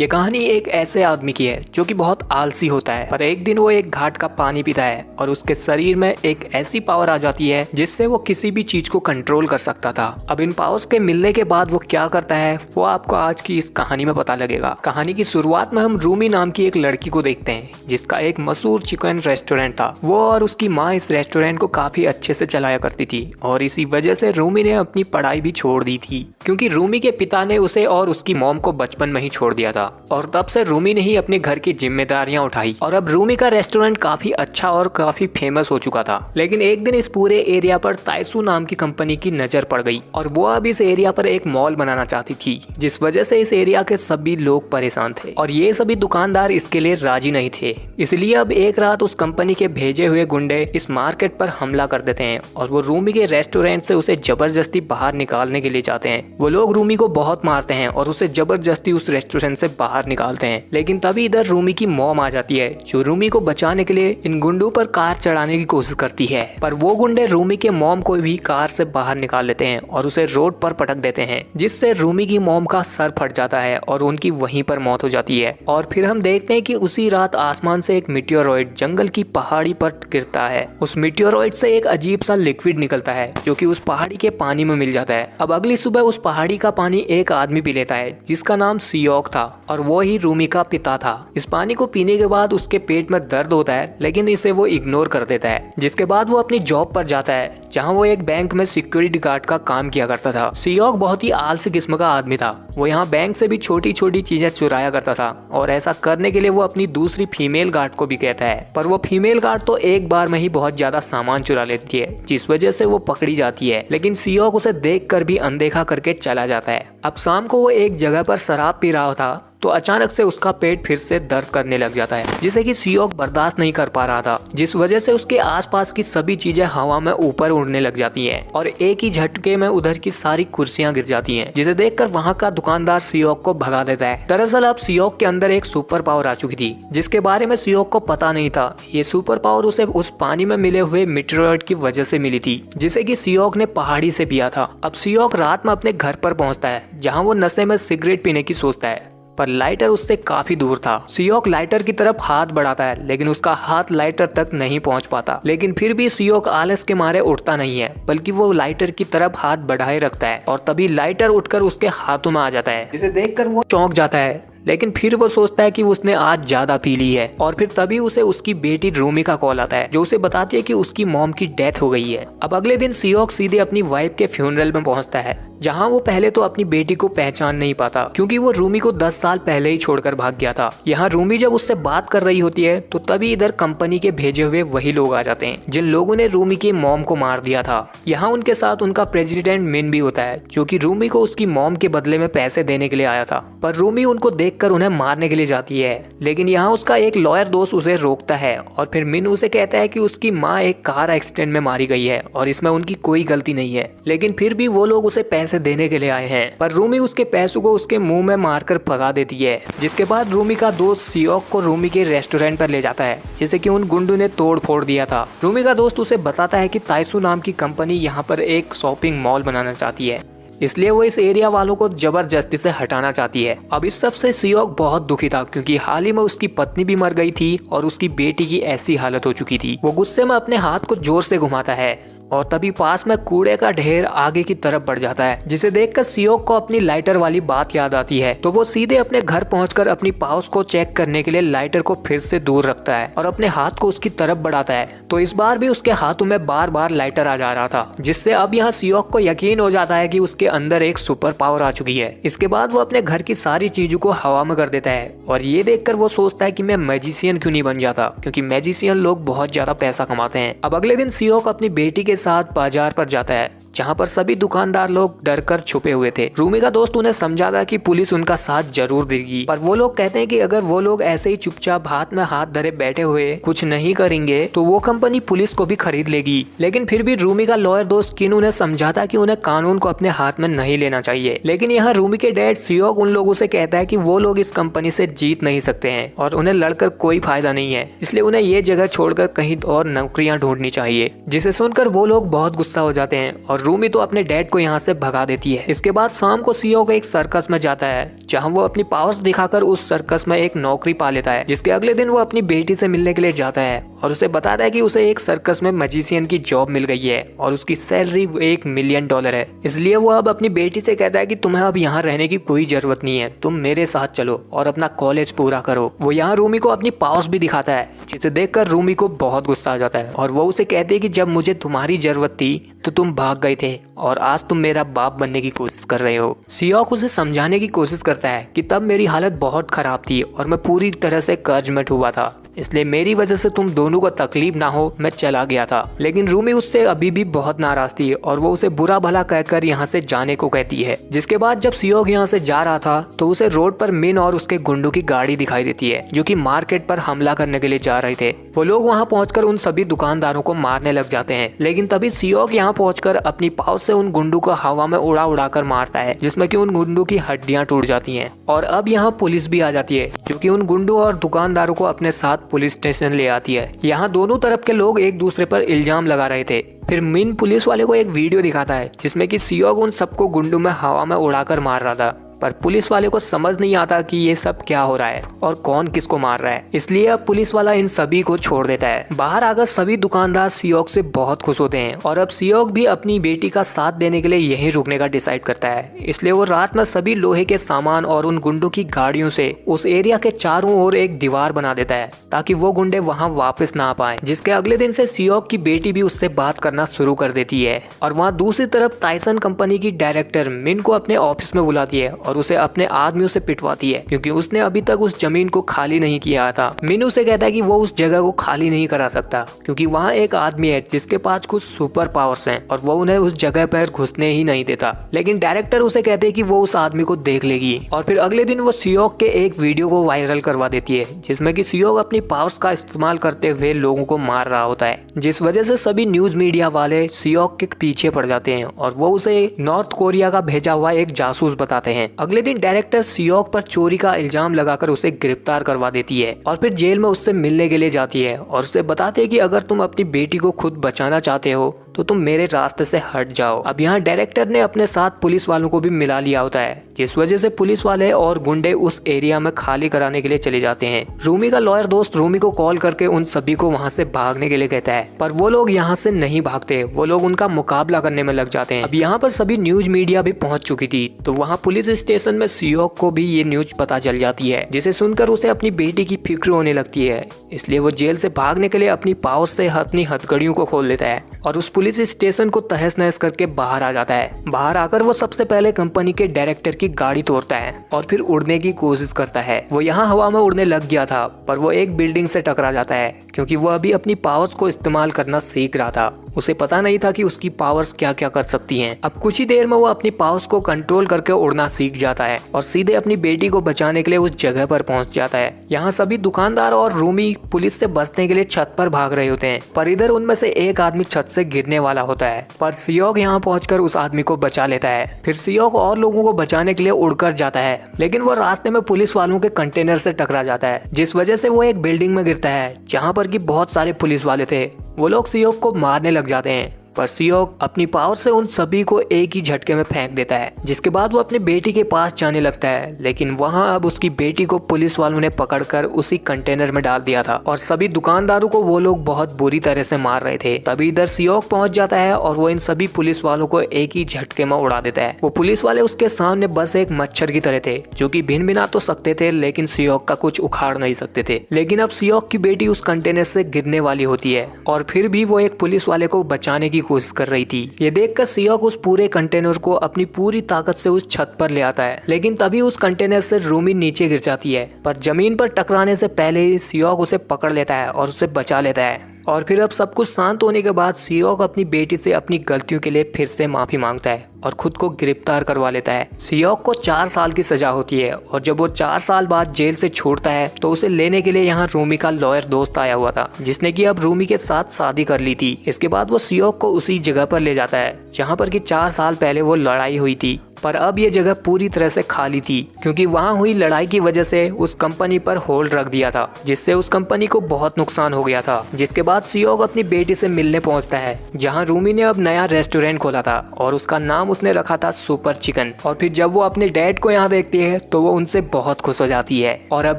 ये कहानी एक ऐसे आदमी की है जो कि बहुत आलसी होता है, पर एक दिन वो एक घाट का पानी पीता है और उसके शरीर में एक ऐसी पावर आ जाती है जिससे वो किसी भी चीज को कंट्रोल कर सकता था। अब इन पावर्स के मिलने के बाद वो क्या करता है वो आपको आज की इस कहानी में पता लगेगा। कहानी की शुरुआत में हम रूमी नाम की एक लड़की को देखते हैं जिसका एक मशहूर चिकन रेस्टोरेंट था। वो और उसकी माँ इस रेस्टोरेंट को काफी अच्छे से चलाया करती थी और इसी वजह से रूमी ने अपनी पढ़ाई भी छोड़ दी थी, क्योंकि रूमी के पिता ने उसे और उसकी मॉम को बचपन में ही छोड़ दिया था और तब से रूमी ने ही अपने घर की जिम्मेदारियां उठाई और अब रूमी का रेस्टोरेंट काफी अच्छा और काफी फेमस हो चुका था। लेकिन एक दिन इस पूरे एरिया पर ताइसू नाम की कंपनी की नजर पड़ गई और वो अब इस एरिया पर एक मॉल बनाना चाहती थी, जिस वजह से इस एरिया के सभी लोग परेशान थे और ये सभी दुकानदार इसके लिए राजी नहीं थे। इसलिए अब एक रात उस कंपनी के भेजे हुए गुंडे इस मार्केट पर हमला कर देते हैं और वो रूमी के रेस्टोरेंट से उसे जबरदस्ती बाहर निकालने के लिए चाहते हैं। वो लोग रूमी को बहुत मारते हैं और उसे जबरदस्ती उस रेस्टोरेंट से बाहर निकालते हैं। लेकिन तभी इधर रूमी की मॉम आ जाती है जो रूमी को बचाने के लिए इन गुंडों पर कार चढ़ाने की कोशिश करती है, पर वो गुंडे रूमी के मॉम को भी कार से बाहर निकाल लेते हैं और उसे रोड पर पटक देते हैं, जिससे रूमी की मॉम का सर फट जाता है और उनकी वहीं पर मौत हो जाती है। और फिर हम देखते हैं कि उसी रात आसमान से एक मीटियोरॉइड जंगल की पहाड़ी पर गिरता है। उस मीटियोरॉइड से एक अजीब सा लिक्विड निकलता है जो कि उस पहाड़ी के पानी में मिल जाता है। अब अगली सुबह उस पहाड़ी का पानी एक आदमी पी लेता है जिसका नाम सियोक था और वो ही रूमी का पिता था। इस पानी को पीने के बाद उसके पेट में दर्द होता है, लेकिन इसे वो इग्नोर कर देता है, जिसके बाद वो अपनी जॉब पर जाता है जहां वो एक बैंक में सिक्योरिटी गार्ड का काम किया करता था। सियोक बहुत ही आलसी किस्म का आदमी था। वो यहाँ बैंक से भी छोटी छोटी चीजें चुराया करता था और ऐसा करने के लिए वो अपनी दूसरी फीमेल गार्ड को भी कहता है, पर वो फीमेल गार्ड तो एक बार में ही बहुत ज्यादा सामान चुरा लेती है, जिस वजह से वो पकड़ी जाती है। लेकिन सियोक उसे देखकर भी अनदेखा करके चला जाता है। अब शाम को वो एक जगह पर शराब पी रहा था तो अचानक से उसका पेट फिर से दर्द करने लग जाता है, जिसे कि सियोक बर्दाश्त नहीं कर पा रहा था, जिस वजह से उसके आसपास की सभी चीजें हवा में ऊपर उड़ने लग जाती हैं और एक ही झटके में उधर की सारी कुर्सियां गिर जाती हैं, जिसे देखकर वहां का दुकानदार सियोक को भगा देता है। दरअसल अब सियोक के अंदर एक सुपर पावर आ चुकी थी जिसके बारे में सियोक को पता नहीं था। ये सुपर पावर उसे उस पानी में मिले हुए मीटेरॉइड की वजह से मिली थी, जिसे कि सियोक ने पहाड़ी से पिया था। अब सियोक रात में अपने घर पर पहुंचता है जहाँ वो नशे में सिगरेट पीने की सोचता है, पर लाइटर उससे काफी दूर था। सियोक लाइटर की तरफ हाथ बढ़ाता है लेकिन उसका हाथ लाइटर तक नहीं पहुंच पाता। लेकिन फिर भी सियोक आलस के मारे उठता नहीं है, बल्कि वो लाइटर की तरफ हाथ बढ़ाए रखता है और तभी लाइटर उठकर उसके हाथों में आ जाता है, जिसे देखकर वो चौंक जाता है। लेकिन फिर वो सोचता है कि उसने आज ज्यादा पी ली है और फिर तभी उसे उसकी बेटी रूमी का कॉल आता है जो उसे बताती है कि उसकी मॉम की डेथ हो गई है। अब अगले दिन सियोक सीधे अपनी वाइफ के फ्यूनरल में पहुंचता है जहां वो पहले तो अपनी बेटी को पहचान नहीं पाता, क्योंकि वो रूमी को 10 साल पहले ही छोड़कर भाग गया था। यहाँ रूमी जब उससे बात कर रही होती है तो तभी इधर कंपनी के भेजे हुए वही लोग आ जाते हैं जिन लोगों ने रूमी की मॉम को मार दिया था। यहाँ उनके साथ उनका प्रेसिडेंट मिन भी होता है जो कि रूमी को उसकी मॉम के बदले में पैसे देने के लिए आया था, पर रूमी उनको देखकर उन्हें मारने के लिए जाती है। लेकिन यहाँ उसका एक लॉयर दोस्त उसे रोकता है और फिर मिन उसे कहता है कि उसकी माँ एक कार एक्सीडेंट में मारी गई है और इसमें उनकी कोई गलती नहीं है। लेकिन फिर भी वो लोग उसे पैसे देने के लिए आए हैं, पर रूमी उसके पैसों को उसके मुंह में मारकर भगा देती है। जिसके बाद रूमी का दोस्त सियोक को रूमी के रेस्टोरेंट पर ले जाता है जिसे कि उन गुंडों ने तोड़ फोड़ दिया था। रूमी का दोस्त उसे बताता है कि ताइसू नाम की कंपनी यहाँ पर एक शॉपिंग मॉल बनाना चाहती है, इसलिए वो इस एरिया वालों को जबरदस्ती से हटाना चाहती है। अब इस सब से सियोक बहुत दुखी था, क्योंकि हाल ही में उसकी पत्नी भी मर गई थी और उसकी बेटी की ऐसी हालत हो चुकी थी। वो गुस्से में अपने हाथ को जोर से घुमाता है और तभी पास में कूड़े का ढेर आगे की तरफ बढ़ जाता है, जिसे देखकर सियोक को अपनी लाइटर वाली बात याद आती है। तो वो सीधे अपने घर पहुंचकर अपनी पाउच को चेक करने के लिए लाइटर को फिर से दूर रखता है और अपने हाथ को उसकी तरफ बढ़ाता है। तो इस बार भी उसके हाथों में बार बार लाइटर आ जा रहा था, जिससे अब यहाँ सियोक को यकीन हो जाता है कि उसके अंदर एक सुपर पावर आ चुकी है। इसके बाद वो अपने घर की सारी चीजों को हवा में कर देता है और ये देखकर वो सोचता है कि मैं मैजिशियन क्यों नहीं बन जाता, क्योंकि मैजिशियन लोग बहुत ज्यादा पैसा कमाते हैं। अब अगले दिन सियोक अपनी बेटी के साथ बाजार पर जाता है जहाँ पर सभी दुकानदार लोग डर कर छुपे हुए थे। रूमी का दोस्त उन्हें समझाता कि पुलिस उनका साथ जरूर देगी, पर वो लोग कहते हैं कि अगर वो लोग ऐसे ही चुपचाप हाथ में हाथ धरे बैठे हुए कुछ नहीं करेंगे तो वो कंपनी पुलिस को भी खरीद लेगी। लेकिन फिर भी रूमी का लॉयर दोस्त किन उन्हें समझाता कि उन्हें कानून को अपने हाथ में नहीं लेना चाहिए। लेकिन यहाँ रूमी के डैड सियोक उन लोगों से कहता है कि वो लोग इस कंपनी से जीत नहीं सकते हैं और उन्हें लड़कर कोई फायदा नहीं है, इसलिए उन्हें ये जगह छोड़कर कहीं और नौकरियां ढूंढनी चाहिए। जिसे सुनकर वो लोग बहुत गुस्सा हो जाते हैं और रूमी तो अपने डैड को यहाँ से भगा देती है। इसके बाद शाम को सियोक एक सर्कस में जाता है जहाँ वो अपनी पावर्स दिखाकर उस सर्कस में एक नौकरी पा लेता है, जिसके अगले दिन वो अपनी बेटी से मिलने के लिए जाता है और उसे बताता है कि उसे एक सर्कस में मैजिशियन की जॉब मिल गई है और उसकी सैलरी $1 मिलियन है। इसलिए वो अब अपनी बेटी से कहता है कि तुम्हें अब यहाँ रहने की कोई जरूरत नहीं है, तुम मेरे साथ चलो और अपना कॉलेज पूरा करो। वो यहाँ रूमी को अपनी पावर्स भी दिखाता है, जिसे देखकर रूमी को बहुत गुस्सा आ जाता है और वो उसे कहती है कि जब मुझे तुम्हारी जरूरत थी तो तुम भाग गए थे और आज तुम मेरा बाप बनने की कोशिश कर रहे हो। सियोक उसे समझाने की कोशिश करता है कि तब मेरी हालत बहुत खराब थी और मैं पूरी तरह से कर्ज में डूबा था, इसलिए मेरी वजह से तुम दोनों को तकलीफ ना हो मैं चला गया था। लेकिन रूमी उससे अभी भी बहुत नाराज थी और वो उसे बुरा भला कहकर यहाँ से जाने को कहती है। जिसके बाद जब सियोक यहाँ से जा रहा था तो उसे रोड पर मिन और उसके गुंडों की गाड़ी दिखाई देती है जो कि मार्केट पर हमला करने के लिए जा रहे थे। वो लोग वहाँ पहुंचकर उन सभी दुकानदारों को मारने लग जाते हैं, लेकिन तभी सियोक यहाँ पहुंचकर अपनी पाव से उन गुंडों को हवा में उड़ा कर मारता है, जिसमें कि उन गुंडों की हड्डियां टूट जाती हैं। और अब यहाँ पुलिस भी आ जाती है जो कि उन गुंडों और दुकानदारों को अपने साथ पुलिस स्टेशन ले आती है। यहाँ दोनों तरफ के लोग एक दूसरे पर इल्जाम लगा रहे थे। फिर मिन पुलिस वाले को एक वीडियो दिखाता है जिसमें कि सियोक उन सबको गुंडों में हवा में उड़ाकर मार रहा था, पर पुलिस वाले को समझ नहीं आता कि ये सब क्या हो रहा है और कौन किसको मार रहा है। इसलिए अब पुलिस वाला इन सभी को छोड़ देता है। बाहर आकर सभी दुकानदार सियोक से बहुत खुश होते हैं और अब सियोक भी अपनी बेटी का साथ देने के लिए यहीं रुकने का डिसाइड करता है। इसलिए वो रात में सभी लोहे के सामान और उन गुंडों की गाड़ियों से उस एरिया के चारों ओर एक दीवार बना देता है ताकि वो गुंडे वहाँ वापस ना आ पाए। जिसके अगले दिन से सियोक की बेटी भी उससे बात करना शुरू कर देती है। और वहाँ दूसरी तरफ टाइसन कंपनी की डायरेक्टर मिन को अपने ऑफिस में बुलाती है और उसे अपने आदमियों से पिटवाती है क्योंकि उसने अभी तक उस जमीन को खाली नहीं किया था। मिन उसे कहता है कि वो उस जगह को खाली नहीं करा सकता क्योंकि वहाँ एक आदमी है जिसके पास कुछ सुपर पावर्स हैं और वो उन्हें उस जगह पर घुसने ही नहीं देता। लेकिन डायरेक्टर उसे कहते हैं कि वो उस आदमी को देख लेगी। और फिर अगले दिन वो सियोक के एक वीडियो को वायरल करवा देती है जिसमें कि सियोक अपनी पावर्स का इस्तेमाल करते हुए लोगों को मार रहा होता है, जिस वजह से सभी न्यूज मीडिया वाले सियोक के पीछे पड़ जाते हैं और वो उसे नॉर्थ कोरिया का भेजा हुआ एक जासूस बताते हैं। अगले दिन डायरेक्टर सियोक पर चोरी का इल्जाम लगाकर उसे गिरफ्तार करवा देती है और फिर जेल में उससे मिलने के लिए जाती है और उसे बताते हैं कि अगर तुम अपनी बेटी को खुद बचाना चाहते हो तो तुम मेरे रास्ते से हट जाओ। अब यहाँ डायरेक्टर ने अपने साथ पुलिस वालों को भी मिला लिया होता है, जिस वजह से पुलिस वाले और गुंडे उस एरिया में खाली कराने के लिए चले जाते हैं। रूमी का लॉयर दोस्त रूमी को कॉल करके उन सभी को वहाँ से भागने के लिए कहता है, पर वो लोग यहाँ से नहीं भागते, वो लोग उनका मुकाबला करने में लग जाते हैं। अब यहाँ पर सभी न्यूज मीडिया भी पहुंच चुकी थी तो वहाँ पुलिस स्टेशन में सियोक को भी ये न्यूज पता चल जाती है, जिसे सुनकर उसे अपनी बेटी की फिक्र होने लगती है। इसलिए वो जेल से भागने के लिए अपनी पावर से अपनी हथकड़ियों को खोल देता है और उस पुलिस स्टेशन को तहस नहस करके बाहर आ जाता है। बाहर आकर वो सबसे पहले कंपनी के डायरेक्टर की गाड़ी तोड़ता है और फिर उड़ने की कोशिश करता है। वो यहाँ हवा में उड़ने लग गया था पर वो एक बिल्डिंग से टकरा जाता है क्योंकि वो अभी अपनी पावर्स को इस्तेमाल करना सीख रहा था। उसे पता नहीं था कि उसकी पावर्स क्या क्या कर सकती हैं। अब कुछ ही देर में वो अपनी पावर्स को कंट्रोल करके उड़ना सीख जाता है और सीधे अपनी बेटी को बचाने के लिए उस जगह पर पहुंच जाता है। यहाँ सभी दुकानदार और रूमी पुलिस से बचने के लिए छत पर भाग रहे होते हैं, पर इधर उनमें से एक आदमी छत से गिरने वाला होता है, पर सियोक यहाँ पहुंचकर उस आदमी को बचा लेता है। फिर सियोक और लोगों को बचाने के लिए उड़कर जाता है, लेकिन वो रास्ते में पुलिस वालों के कंटेनर से टकरा जाता है, जिस वजह से वो एक बिल्डिंग में गिरता है जहाँ पर कि बहुत सारे पुलिस वाले थे। वो लोग सियोक को मारने लग जाते हैं, पर सियोक अपनी पावर से उन सभी को एक ही झटके में फेंक देता है। जिसके बाद वो अपनी बेटी के पास जाने लगता है, लेकिन वहाँ अब उसकी बेटी को पुलिस वालों ने पकड़कर उसी कंटेनर में डाल दिया था और सभी दुकानदारों को वो लोग बहुत बुरी तरह से मार रहे थे। तभी इधर सियोक पहुंच जाता है और वो इन सभी पुलिस वालों को एक ही झटके में उड़ा देता है। वो पुलिस वाले उसके सामने बस एक मच्छर की तरह थे जो कि भिन भिना तो सकते थे लेकिन सियोक का कुछ उखाड़ नहीं सकते थे। लेकिन अब सियोक की बेटी उस कंटेनर से गिरने वाली होती है और फिर भी वो एक पुलिस वाले को बचाने की कोशिश कर रही थी। ये देखकर सियोक उस पूरे कंटेनर को अपनी पूरी ताकत से उस छत पर ले आता है, लेकिन तभी उस कंटेनर से रूमी नीचे गिर जाती है, पर जमीन पर टकराने से पहले ही सियोक उसे पकड़ लेता है और उसे बचा लेता है। और फिर अब सब कुछ शांत होने के बाद सियोक अपनी बेटी से अपनी गलतियों के लिए फिर से माफी मांगता है और खुद को गिरफ्तार करवा लेता है। सियोक को 4 साल की सजा होती है और जब वो 4 साल बाद जेल से छूटता है तो उसे लेने के लिए यहाँ रूमी का लॉयर दोस्त आया हुआ था, जिसने कि अब रूमी के साथ शादी कर ली थी। इसके बाद वो सियोक को उसी जगह पर ले जाता है जहाँ पर कि 4 साल पहले वो लड़ाई हुई थी पर अब ये जगह पूरी तरह से खाली थी क्योंकि वहाँ हुई लड़ाई की वजह से उस कंपनी पर होल्ड रख दिया था, जिससे उस कंपनी को बहुत नुकसान हो गया था। जिसके बाद सियोग अपनी बेटी से मिलने पहुंचता है, जहां रूमी ने अब नया रेस्टोरेंट खोला था और उसका नाम उसने रखा था सुपर चिकन। और फिर जब वो अपने डैड को यहाँ देखती है तो वो उनसे बहुत खुश हो जाती है और अब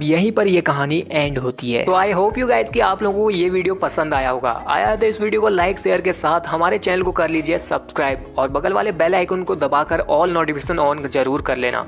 यहीं पर ये कहानी एंड होती है। तो आई होप यू गाइस कि आप लोगों को ये वीडियो पसंद आया होगा। आया तो इस वीडियो को लाइक शेयर के साथ हमारे चैनल को कर लीजिए सब्सक्राइब और बगल वाले बेल आइकन को दबाकर ऑल नोटिफिकेशन ऑन जरूर कर लेना।